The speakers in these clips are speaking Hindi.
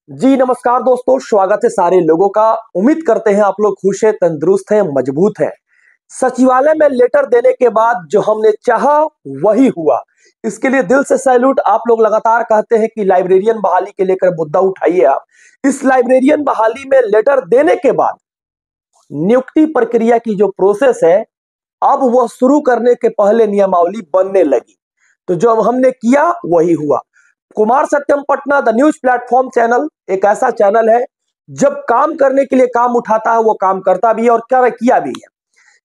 जी नमस्कार दोस्तों, स्वागत है सारे लोगों का। उम्मीद करते हैं आप लोग खुश हैं, तंदुरुस्त हैं, मजबूत हैं। सचिवालय में लेटर देने के बाद जो हमने चाहा वही हुआ। इसके लिए दिल से सैल्यूट। आप लोग लगातार कहते हैं कि लाइब्रेरियन बहाली के लेकर मुद्दा उठाइए आप। इस लाइब्रेरियन बहाली में लेटर देने के बाद नियुक्ति प्रक्रिया की जो प्रोसेस है, अब वह शुरू करने के पहले नियमावली बनने लगी। तो जो हमने किया वही हुआ। Kumar Satyam Patna the news platform channel एक ऐसा चैनल है, जब काम करने के लिए काम उठाता है वो काम करता भी है और किया भी है।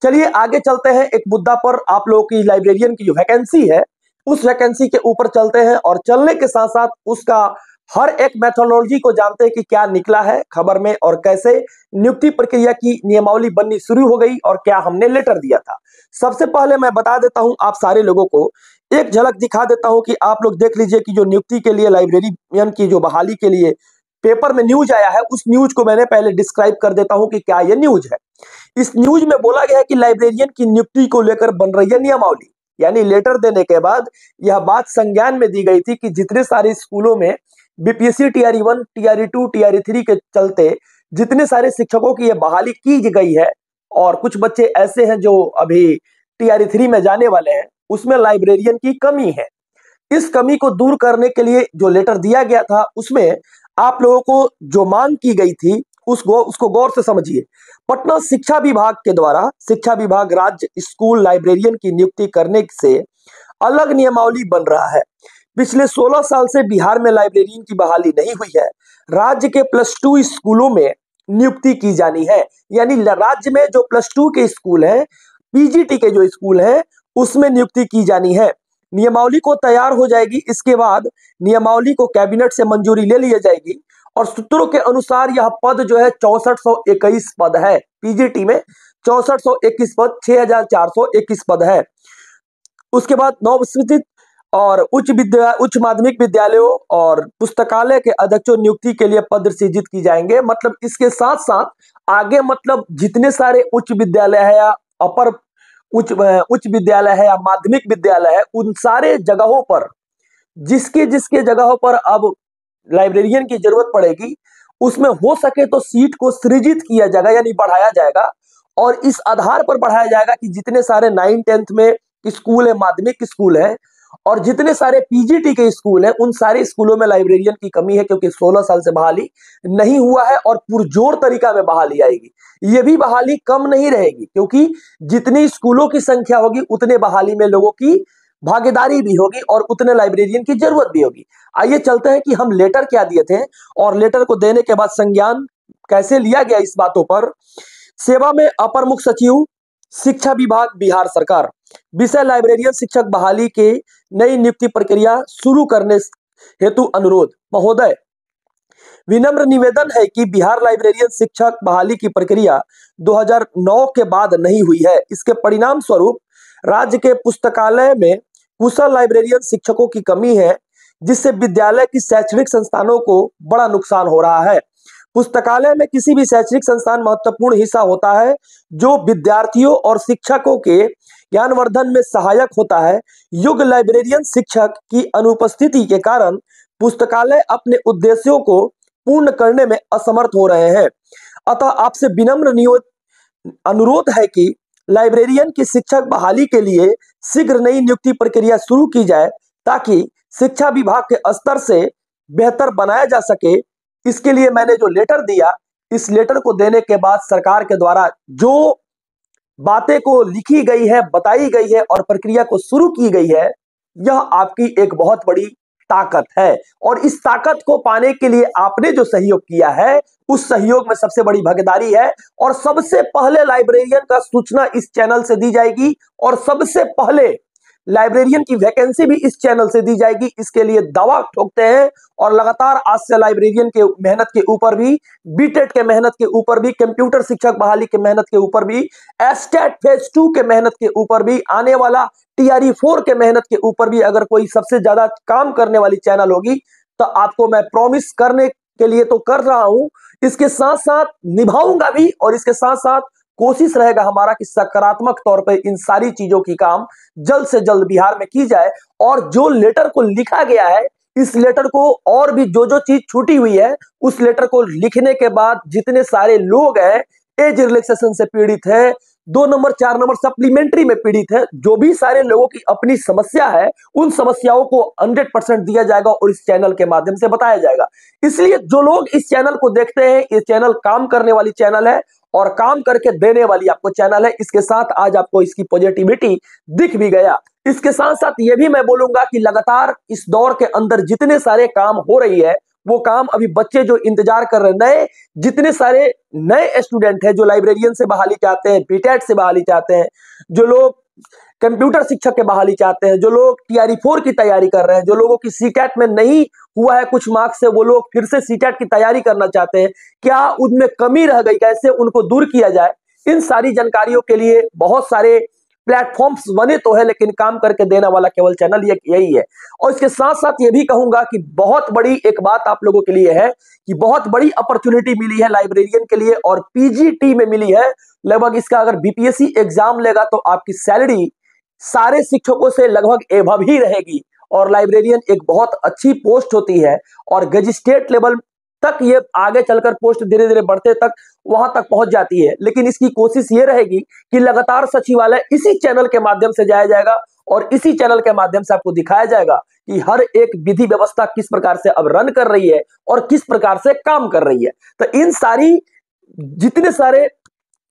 चलिए आगे चलते हैं एक मुद्दा पर। आप लोगों की लाइब्रेरियन की जो वैकेंसी है उस वैकेंसी के ऊपर चलते हैं और चलने के साथ साथ उसका हर एक मेथोडोलॉजी को जानते हैं कि क्या निकला है खबर में और कैसे नियुक्ति प्रक्रिया की नियमावली बननी शुरू हो गई और क्या हमने लेटर दिया था। सबसे पहले मैं बता देता हूं आप सारे लोगों को, एक झलक दिखा देता हूं कि आप लोग देख लीजिए कि जो नियुक्ति के लिए लाइब्रेरियन की जो बहाली के लिए पेपर में न्यूज आया है, उस न्यूज को मैंने पहले डिस्क्राइब कर देता हूं कि क्या यह न्यूज है। इस न्यूज में बोला गया है कि लाइब्रेरियन की नियुक्ति को लेकर बन रही है नियमावली। यानी लेटर देने के बाद यह बात संज्ञान में दी गई थी कि जितने सारे स्कूलों में बीपीएससी टीआरई 1, टीआरई 2, टीआरई 3 के चलते जितने सारे शिक्षकों की यह बहाली की गई है और कुछ बच्चे ऐसे हैं जो अभी टीआरई 3 में जाने वाले हैं, उसमें लाइब्रेरियन की कमी है। इस कमी को दूर करने के लिए जो लेटर दिया गया था उसमें आप लोगों को जो मांग की गई थी उसको गौर से समझिए। पटना शिक्षा विभाग के द्वारा शिक्षा विभाग राज्य स्कूल लाइब्रेरियन की नियुक्ति करने से अलग नियमावली बन रहा है। पिछले 16 साल से बिहार में लाइब्रेरियन की बहाली नहीं हुई है। राज्य के +2 स्कूलों में नियुक्ति की जानी है। यानी राज्य में जो +2 के स्कूल हैं, पीजीटी के जो स्कूल हैं, उसमें नियुक्ति की जानी है। नियमावली को तैयार हो जाएगी, इसके बाद नियमावली को कैबिनेट से मंजूरी ले ली जाएगी और सूत्रों के अनुसार यह पद जो है 6421 पद है। पीजीटी में 6421 पद, 6421 पद है। उसके बाद नवस्थित और उच्च माध्यमिक विद्यालयों और पुस्तकालय के अध्यक्षों नियुक्ति के लिए पद सृजित की जाएंगे। मतलब इसके साथ साथ आगे मतलब जितने सारे उच्च विद्यालय है या अपर उच्च विद्यालय है या माध्यमिक विद्यालय है, उन सारे जगहों पर जिसके जिसके जगहों पर अब लाइब्रेरियन की जरूरत पड़ेगी, उसमें हो सके तो सीट को सृजित किया जाएगा, यानी बढ़ाया जाएगा। और इस आधार पर बढ़ाया जाएगा कि जितने सारे 9th-10th में स्कूल है, माध्यमिक स्कूल है और जितने सारे पीजीटी के स्कूल हैं, उन सारे स्कूलों में लाइब्रेरियन की कमी है क्योंकि 16 साल से बहाली नहीं हुआ है और पुरजोर तरीका में बहाली आएगी। ये भी बहाली कम नहीं रहेगी क्योंकि जितनी स्कूलों की संख्या होगी उतने बहाली में लोगों की भागीदारी भी होगी और उतने लाइब्रेरियन की जरूरत भी होगी। आइए चलते हैं कि हम लेटर क्या दिए थे और लेटर को देने के बाद संज्ञान कैसे लिया गया इस बातों पर। सेवा में अपर मुख्य सचिव शिक्षा विभाग बिहार सरकार, विषय लाइब्रेरियन शिक्षक बहाली के नई नियुक्ति प्रक्रिया शुरू करने हेतु अनुरोध। महोदय, विनम्र निवेदन है कि बिहार लाइब्रेरियन शिक्षक बहाली की प्रक्रिया 2009 के बाद नहीं हुई है। इसके परिणाम स्वरूप राज्य के पुस्तकालय में कुशल लाइब्रेरियन शिक्षकों की कमी है, जिससे विद्यालय की शैक्षणिक संस्थानों को बड़ा नुकसान हो रहा है। पुस्तकालय में किसी भी शैक्षणिक संस्थान महत्वपूर्ण हिस्सा होता है जो विद्यार्थियों और शिक्षकों के ज्ञानवर्धन में सहायक होता है। योग्य लाइब्रेरियन शिक्षक की अनुपस्थिति के कारण पुस्तकालय अपने उद्देश्यों को पूर्ण करने में असमर्थ हो रहे हैं। अतः आपसे विनम्र अनुरोध है कि लाइब्रेरियन की शिक्षक बहाली के लिए शीघ्र नई नियुक्ति प्रक्रिया शुरू की जाए ताकि शिक्षा विभाग के स्तर से बेहतर बनाया जा सके। इसके लिए मैंने जो लेटर दिया, इस लेटर को देने के बाद सरकार के द्वारा जो बातें को लिखी गई है, बताई गई है और प्रक्रिया को शुरू की गई है, यह आपकी एक बहुत बड़ी ताकत है। और इस ताकत को पाने के लिए आपने जो सहयोग किया है, उस सहयोग में सबसे बड़ी भागीदारी है और सबसे पहले लाइब्रेरियन का सूचना इस चैनल से दी जाएगी और सबसे पहले लाइब्रेरियन की वैकेंसी भी इस चैनल से दी जाएगी। इसके लिए दावा ठोकते हैं और लगातार आज से लाइब्रेरियन के मेहनत के ऊपर भी, बीटेट के मेहनत के ऊपर भी, कंप्यूटर शिक्षक बहाली के मेहनत के ऊपर भी, एस्टेट फेज 2 के मेहनत के ऊपर भी, आने वाला टीआरई 4 के मेहनत के ऊपर भी अगर कोई सबसे ज्यादा काम करने वाली चैनल होगी तो आपको मैं प्रॉमिस करने के लिए तो कर रहा हूं, इसके साथ साथ निभाऊंगा भी और इसके साथ साथ कोशिश रहेगा हमारा कि सकारात्मक तौर पे इन सारी चीजों की काम जल्द से जल्द बिहार में की जाए। और जो लेटर को लिखा गया है इस लेटर को और भी जो जो चीज छूटी हुई है उस लेटर को लिखने के बाद जितने सारे लोग हैं एज रिलैक्सेशन से पीड़ित है, 2 नंबर 4 नंबर सप्लीमेंट्री में पीड़ित है, जो भी सारे लोगों की अपनी समस्या है उन समस्याओं को 100% दिया जाएगा और इस चैनल के माध्यम से बताया जाएगा। इसलिए जो लोग इस चैनल को देखते हैं, ये चैनल काम करने वाली चैनल है और काम करके देने वाली आपको चैनल है। इसके साथ आज आपको इसकी पॉजिटिविटी दिख भी गया। इसके साथ साथ ये भी मैं बोलूंगा कि लगातार इस दौर के अंदर जितने सारे काम हो रही है वो काम अभी बच्चे जो इंतजार कर रहे हैं, नए जितने सारे नए स्टूडेंट हैं जो लाइब्रेरियन से बहाली चाहते हैं, बीटेट से बहाली चाहते हैं, जो लोग कंप्यूटर शिक्षक के बहाली चाहते हैं, जो लोग TRE-4 की तैयारी कर रहे हैं, जो लोगों की सीटेट में नहीं हुआ है कुछ मार्क्स से वो लोग फिर से सीटेट की तैयारी करना चाहते हैं, क्या उनमें कमी रह गई, कैसे उनको दूर किया जाए, इन सारी जानकारियों के लिए बहुत सारे प्लेटफॉर्म्स बने तो है लेकिन काम करके देने वाला केवल चैनल यही है। और इसके साथ साथ ये भी कहूंगा कि बहुत बड़ी एक बात आप लोगों के लिए है कि बहुत बड़ी अपॉर्चुनिटी मिली है लाइब्रेरियन के लिए और PGT में मिली है। लगभग इसका अगर BPSC एग्जाम लेगा तो आपकी सैलरी सारे शिक्षकों से लगभग एभव ही रहेगी और लाइब्रेरियन एक बहुत अच्छी पोस्ट होती है और गजिस्ट्रेट लेवल तक ये आगे चलकर पोस्ट धीरे धीरे बढ़ते तक वहां तक पहुंच जाती है। लेकिन इसकी कोशिश ये रहेगी कि लगातार सचिवालय इसी चैनल के माध्यम से जाया जाएगा और इसी चैनल के माध्यम से आपको दिखाया जाएगा कि हर एक विधि व्यवस्था किस प्रकार से अब रन कर रही है और किस प्रकार से काम कर रही है। तो इन सारी जितने सारे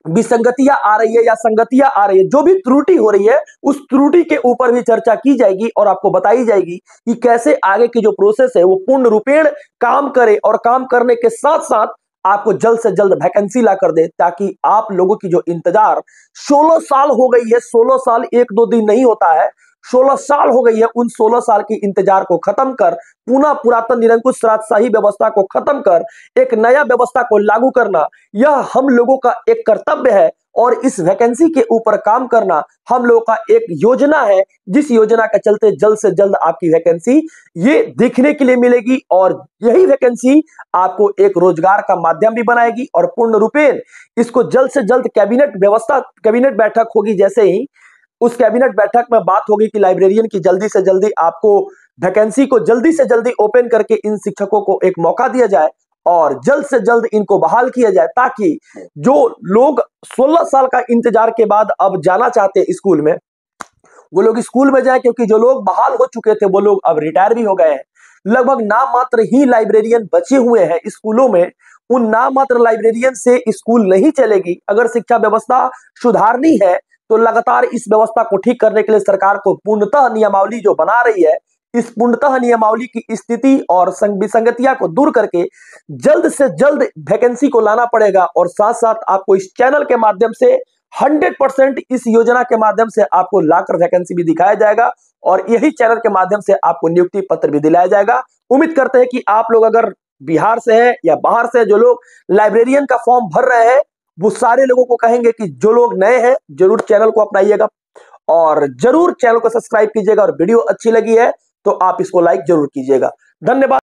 विसंगतियां आ रही है या संगतियां आ रही है, जो भी त्रुटि हो रही है उस त्रुटि के ऊपर भी चर्चा की जाएगी और आपको बताई जाएगी कि कैसे आगे की जो प्रोसेस है वो पूर्ण रूपेण काम करे और काम करने के साथ साथ आपको जल्द से जल्द वैकेंसी ला कर दे, ताकि आप लोगों की जो इंतजार 16 साल हो गई है, 16 साल 1-2 दिन नहीं होता है, 16 साल हो गई है, उन 16 साल की इंतजार को खत्म कर पुनः पुरातन निरंकुश राजशाही व्यवस्था को खत्म कर एक नया व्यवस्था को लागू करना, यह हम लोगों का एक कर्तव्य है और इस वैकेंसी के ऊपर काम करना हम लोगों का एक योजना है, जिस योजना के चलते जल्द से जल्द आपकी वैकेंसी ये देखने के लिए मिलेगी और यही वैकेंसी आपको एक रोजगार का माध्यम भी बनाएगी और पूर्ण रूपेण इसको जल्द से जल्द कैबिनेट बैठक होगी, जैसे ही उस कैबिनेट बैठक में बात होगी कि लाइब्रेरियन की जल्दी से जल्दी आपको वैकेंसी को जल्दी से जल्दी ओपन करके इन शिक्षकों को एक मौका दिया जाए और जल्द से जल्द इनको बहाल किया जाए, ताकि जो लोग 16 साल का इंतजार के बाद अब जाना चाहते हैं स्कूल में वो लोग स्कूल में जाए, क्योंकि जो लोग बहाल हो चुके थे वो लोग अब रिटायर भी हो गए हैं। लगभग नाम मात्र ही लाइब्रेरियन बचे हुए हैं स्कूलों में। उन नाम मात्र लाइब्रेरियन से स्कूल नहीं चलेगी। अगर शिक्षा व्यवस्था सुधारनी है तो लगातार इस व्यवस्था को ठीक करने के लिए सरकार को पूर्णतः नियमावली जो बना रही है, इस पूर्णतः नियमावली की स्थिति और विसंगतियां को दूर करके जल्द से जल्द वैकेंसी को लाना पड़ेगा और साथ साथ आपको इस चैनल के माध्यम से 100% इस योजना के माध्यम से आपको लाकर वैकेंसी भी दिखाया जाएगा और यही चैनल के माध्यम से आपको नियुक्ति पत्र भी दिलाया जाएगा। उम्मीद करते हैं कि आप लोग अगर बिहार से है या बाहर से जो लोग लाइब्रेरियन का फॉर्म भर रहे हैं वो सारे लोगों को कहेंगे कि जो लोग नए हैं जरूर चैनल को अपनाइएगा और जरूर चैनल को सब्सक्राइब कीजिएगा और वीडियो अच्छी लगी है तो आप इसको लाइक जरूर कीजिएगा। धन्यवाद।